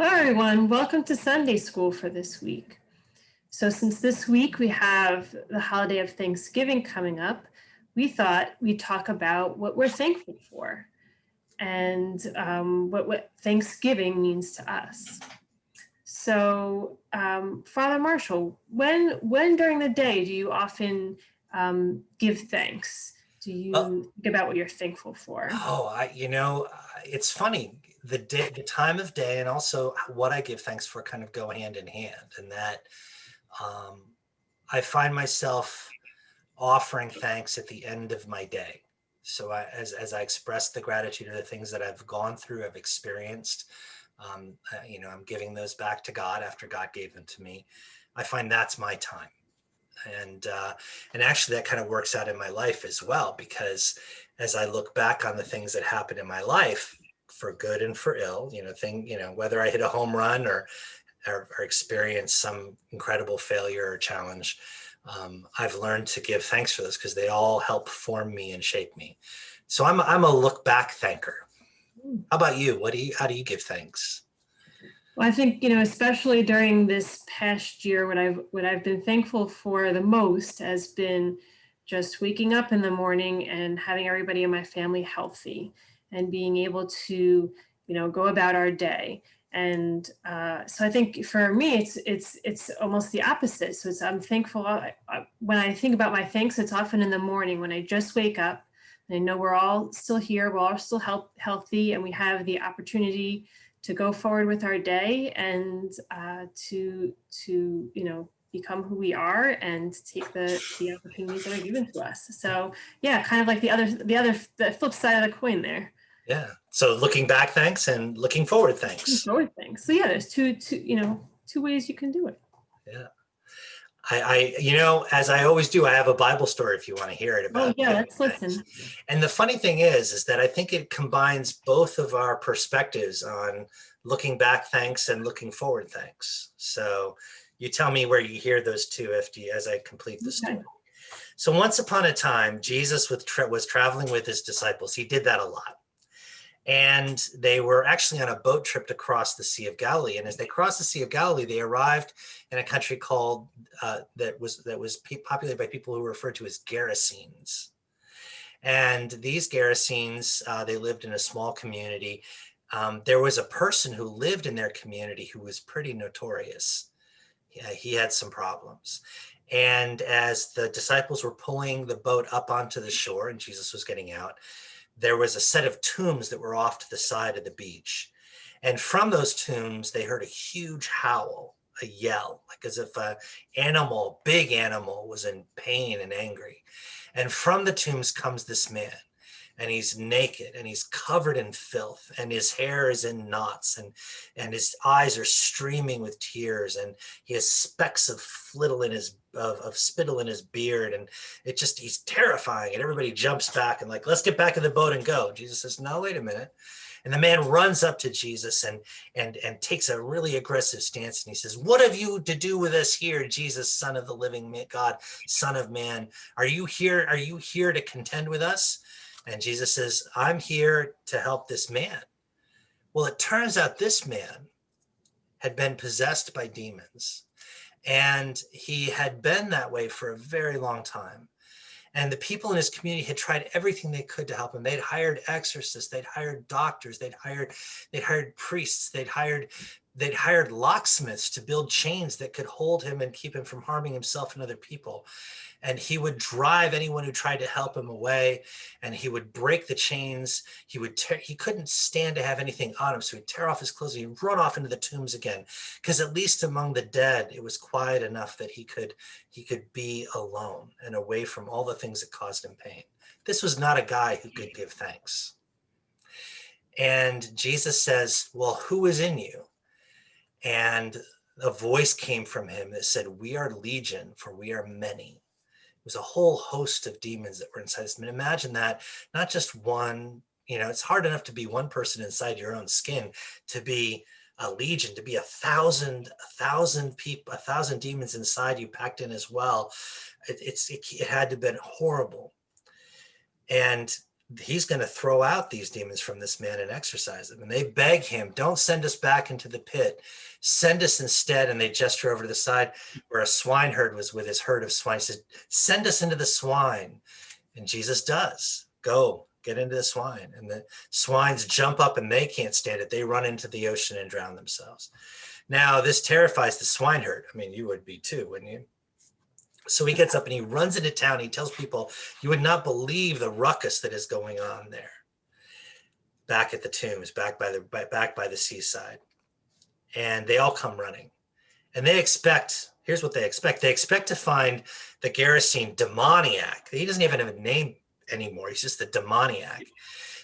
Hi, everyone. Welcome to Sunday School for this week. So since this week we have the holiday of Thanksgiving coming up, we thought we'd talk about what we're thankful for and what Thanksgiving means to us. So, Father Marshall, when during the day do you often give thanks? Do Well, you think about what you're thankful for? it's funny. The time of day, and also what I give thanks for, kind of go hand in hand. And that um, I find myself offering thanks at the end of my day. So as I express the gratitude of the things that I've gone through, I've experienced, I'm giving those back to God after God gave them to me. I find that's my time. And actually that kind of works out in my life as well, because as I look back on the things that happened in my life, for good and for ill, whether I hit a home run or experience some incredible failure or challenge, I've learned to give thanks for those because they all help form me and shape me. So I'm a look back thanker. How about you? How do you give thanks? Well, I think, especially during this past year, what I've been thankful for the most has been just waking up in the morning and having everybody in my family healthy and being able to, go about our day. And so I think for me, it's almost the opposite. So I'm thankful when I think about my thanks. It's often in the morning when I just wake up. And I know we're all still here, we're all still healthy, and we have the opportunity to go forward with our day and to become who we are and take the opportunities that are given to us. So yeah, kind of like the flip side of the coin there. Yeah. So looking back, thanks, and looking forward, Looking thanks. forward things. So yeah, there's two ways you can do it. Yeah. As I always do, I have a Bible story if you want to hear it Oh about yeah, giving let's thanks. listen. And the funny thing is that I think it combines both of our perspectives on looking back thanks and looking forward thanks. So you tell me where you hear those two as I complete the Okay. story. So once upon a time, Jesus was traveling with his disciples. He did that a lot. And they were actually on a boat trip to cross the Sea of Galilee. And as they crossed the Sea of Galilee, they arrived in a country called that was populated by people who were referred to as Gerasenes. And these Gerasenes, they lived in a small community. There was a person who lived in their community who was pretty notorious. He had some problems. And as the disciples were pulling the boat up onto the shore and Jesus was getting out, there was a set of tombs that were off to the side of the beach. And from those tombs, they heard a huge howl, a yell, like as if a big animal, was in pain and angry. And from the tombs comes this man, and he's naked and he's covered in filth, and his hair is in knots, and his eyes are streaming with tears, and he has specks of spittle in his beard, and he's terrifying. And everybody jumps back and like, let's get back in the boat and go. Jesus says, no, wait a minute. And the man runs up to Jesus and takes a really aggressive stance. And he says, what have you to do with us here, Jesus, Son of the living God, Son of Man? Are you here to contend with us? And Jesus says, I'm here to help this man. Well, it turns out this man had been possessed by demons, and he had been that way for a very long time. And the people in his community had tried everything they could to help him. They'd hired exorcists, they'd hired doctors, they'd hired priests, they'd hired locksmiths to build chains that could hold him and keep him from harming himself and other people. And he would drive anyone who tried to help him away, and he would break the chains. He couldn't stand to have anything on him, so he'd tear off his clothes and he'd run off into the tombs again, because at least among the dead, it was quiet enough that he could be alone and away from all the things that caused him pain. This was not a guy who could give thanks. And Jesus says, well, who is in you? And a voice came from him that said, we are legion, for we are many. It was a whole host of demons that were inside this. I mean, imagine that, not just one. It's hard enough to be one person inside your own skin, to be a legion, to be 1,000 people, 1,000 demons inside you packed in as well. It had to have been horrible. And he's going to throw out these demons from this man and exorcise them. And they beg him, don't send us back into the pit. Send us instead. And they gesture over to the side where a swineherd was with his herd of swine. He said, send us into the swine. And Jesus does. Go, get into the swine. And the swines jump up and they can't stand it. They run into the ocean and drown themselves. Now, this terrifies the swineherd. I mean, you would be too, wouldn't you? So he gets up and he runs into town. He tells people, you would not believe the ruckus that is going on there. Back at the tombs, back by the seaside. And they all come running. And they expect, here's what they expect. They expect to find the Gerasene demoniac. He doesn't even have a name anymore. He's just the demoniac.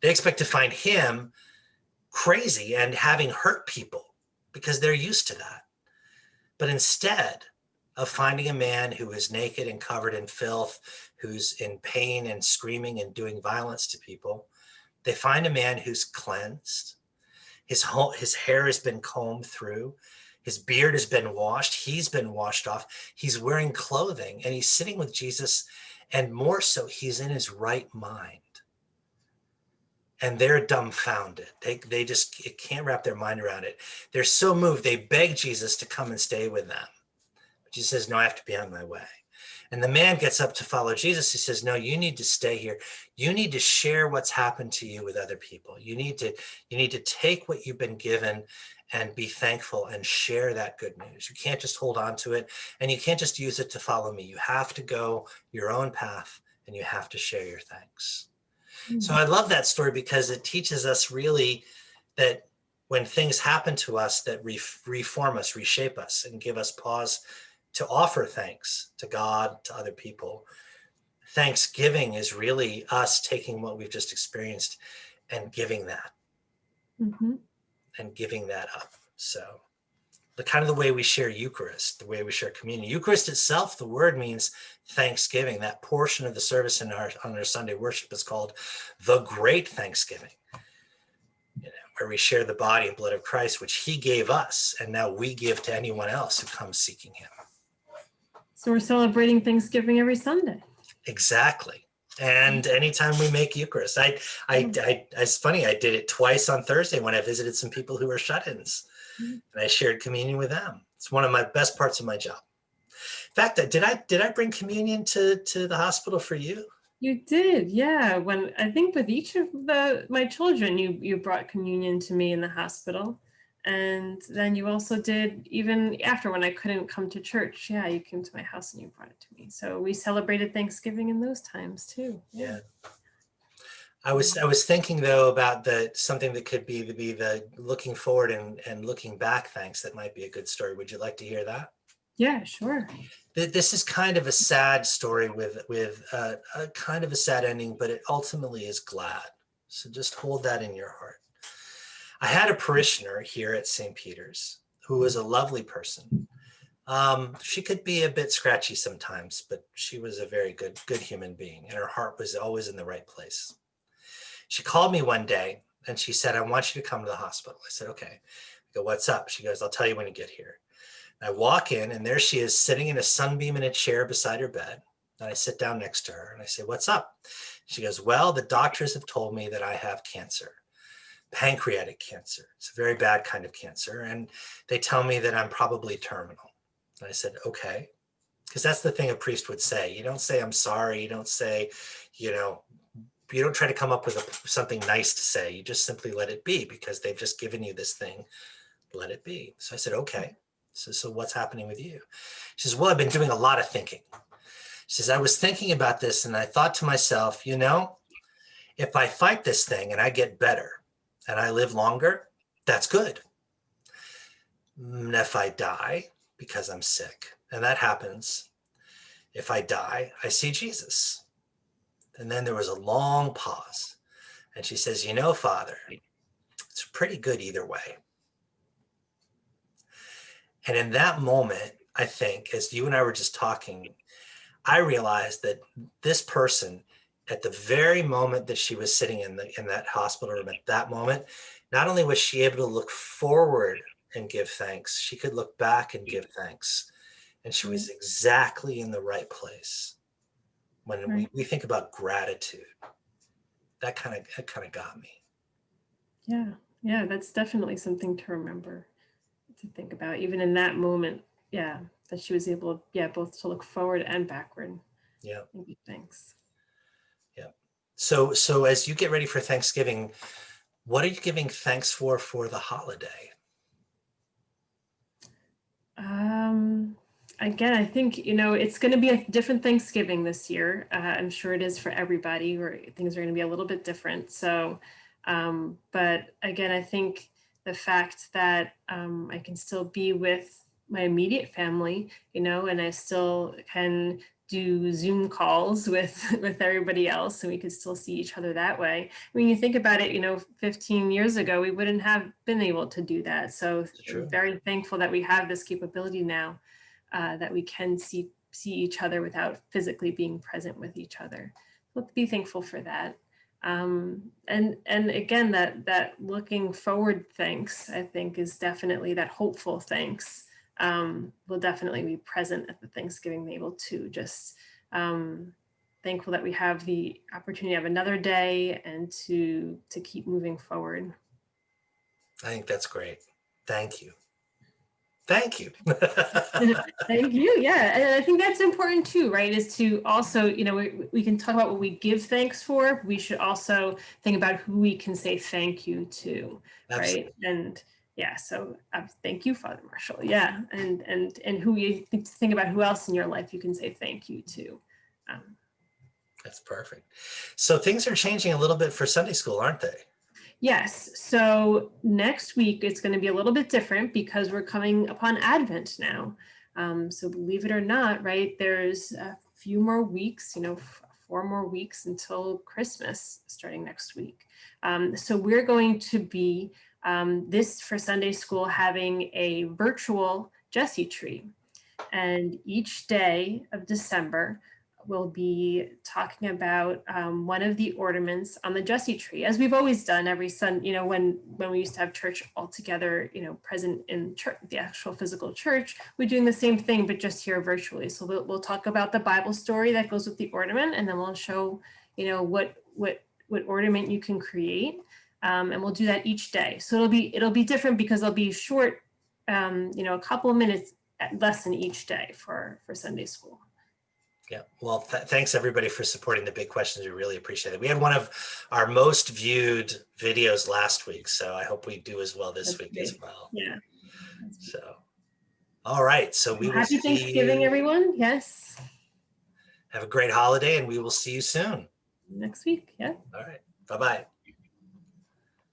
They expect to find him crazy and having hurt people because they're used to that. But instead of finding a man who is naked and covered in filth, who's in pain and screaming and doing violence to people, they find a man who's cleansed. His hair has been combed through. His beard has been washed. He's been washed off. He's wearing clothing and he's sitting with Jesus. And more so, he's in his right mind. And they're dumbfounded. They just can't wrap their mind around it. They're so moved. They beg Jesus to come and stay with them. Jesus says, no, I have to be on my way. And the man gets up to follow Jesus. He says, no, you need to stay here. You need to share what's happened to you with other people. You need to take what you've been given and be thankful and share that good news. You can't just hold on to it and you can't just use it to follow me. You have to go your own path and you have to share your thanks. Mm-hmm. So I love that story because it teaches us really that when things happen to us that reform us, reshape us, and give us pause to offer thanks to God, to other people. Thanksgiving is really us taking what we've just experienced and giving that. Mm-hmm. And giving that up. So the kind of the way we share Eucharist, the way we share communion. Eucharist itself, the word means thanksgiving. That portion of the service on our Sunday worship is called the Great Thanksgiving, where we share the body and blood of Christ, which he gave us, and now we give to anyone else who comes seeking him. So we're celebrating Thanksgiving every Sunday. Exactly. And anytime we make Eucharist, it's funny, I did it twice on Thursday when I visited some people who were shut-ins, and I shared communion with them. It's one of my best parts of my job. In fact, did I bring communion to the hospital for you? You did, yeah. When I think with each of my children, you brought communion to me in the hospital. And then you also did, even after when I couldn't come to church, yeah, you came to my house and you brought it to me. So we celebrated Thanksgiving in those times too. Yeah. I was thinking though about something that could be the looking forward and looking back thanks. That might be a good story. Would you like to hear that? Yeah, sure. This is kind of a sad story with a kind of a sad ending, but it ultimately is glad. So just hold that in your heart. I had a parishioner here at St. Peter's who was a lovely person. She could be a bit scratchy sometimes, but she was a very good human being, and her heart was always in the right place. She called me one day and she said, I want you to come to the hospital. I said, okay. I go, what's up? She goes, I'll tell you when you get here. I walk in and there she is sitting in a sunbeam in a chair beside her bed. And I sit down next to her and I say, what's up? She goes, well, the doctors have told me that I have cancer. Pancreatic cancer. It's a very bad kind of cancer. And they tell me that I'm probably terminal. And I said, okay. Because that's the thing a priest would say. You don't say, I'm sorry. You don't say, you don't try to come up with something nice to say. You just simply let it be because they've just given you this thing. Let it be. So I said, okay. So what's happening with you? She says, well, I've been doing a lot of thinking. She says, I was thinking about this and I thought to myself, if I fight this thing and I get better, and I live longer, that's good. And if I die because I'm sick, and that happens, if I die, I see Jesus. And then there was a long pause. And she says, Father, it's pretty good either way. And in that moment, I think, as you and I were just talking, I realized that this person, at the very moment that she was sitting in that hospital room, at that moment, not only was she able to look forward and give thanks, she could look back and give thanks. And she was exactly in the right place. When we think about gratitude, that kind of got me. Yeah. Yeah. That's definitely something to remember, to think about, even in that moment. Yeah. That she was able, yeah, both to look forward and backward. Yeah. Thanks. Yeah. So as you get ready for Thanksgiving, what are you giving thanks for the holiday? Um, Again, I think, it's going to be a different Thanksgiving this year. I'm sure it is for everybody, where things are going to be a little bit different. So, but again, I think the fact that I can still be with my immediate family, and I still can do Zoom calls with with everybody else, and we could still see each other that way. When you think about it, 15 years ago, we wouldn't have been able to do that. So It's I'm true. very thankful that we have this capability now, that we can see each other without physically being present with each other. Let's be thankful for that. And again, that looking forward thanks, I think, is definitely that hopeful thanks. Will definitely be present at the Thanksgiving table too. Just thankful that we have the opportunity of another day and to keep moving forward. I think that's great. Thank you. Thank you. Thank you. Yeah. And I think that's important too, right? Is to also, we can talk about what we give thanks for. We should also think about who we can say thank you to, right? Absolutely. And yeah, so thank you, Father Marshall. Yeah. And who you think about who else in your life you can say thank you to. Um, That's perfect. So things are changing a little bit for Sunday school, aren't they? Yes. So next week it's going to be a little bit different because we're coming upon Advent now. So believe it or not, right, there's a few more weeks, 4 more weeks until Christmas starting next week. So we're going to be, this for Sunday school, having a virtual Jesse tree. And each day of December, we'll be talking about one of the ornaments on the Jesse tree, as we've always done every Sunday. When we used to have church all together, present in church, the actual physical church, we're doing the same thing, but just here virtually. So we'll talk about the Bible story that goes with the ornament, and then we'll show, what ornament you can create, and we'll do that each day. So it'll be different because it'll be short, a couple of minutes lesson each day for Sunday school. Yeah. Well, thanks everybody for supporting the big questions. We really appreciate it. We had one of our most viewed videos last week, so I hope we do as well this That's week as great. well. Yeah. So, all right. So we Well, will happy see Thanksgiving, you. everyone. Yes. Have a great holiday, and we will see you soon. Next week. Yeah. All right. Bye-bye.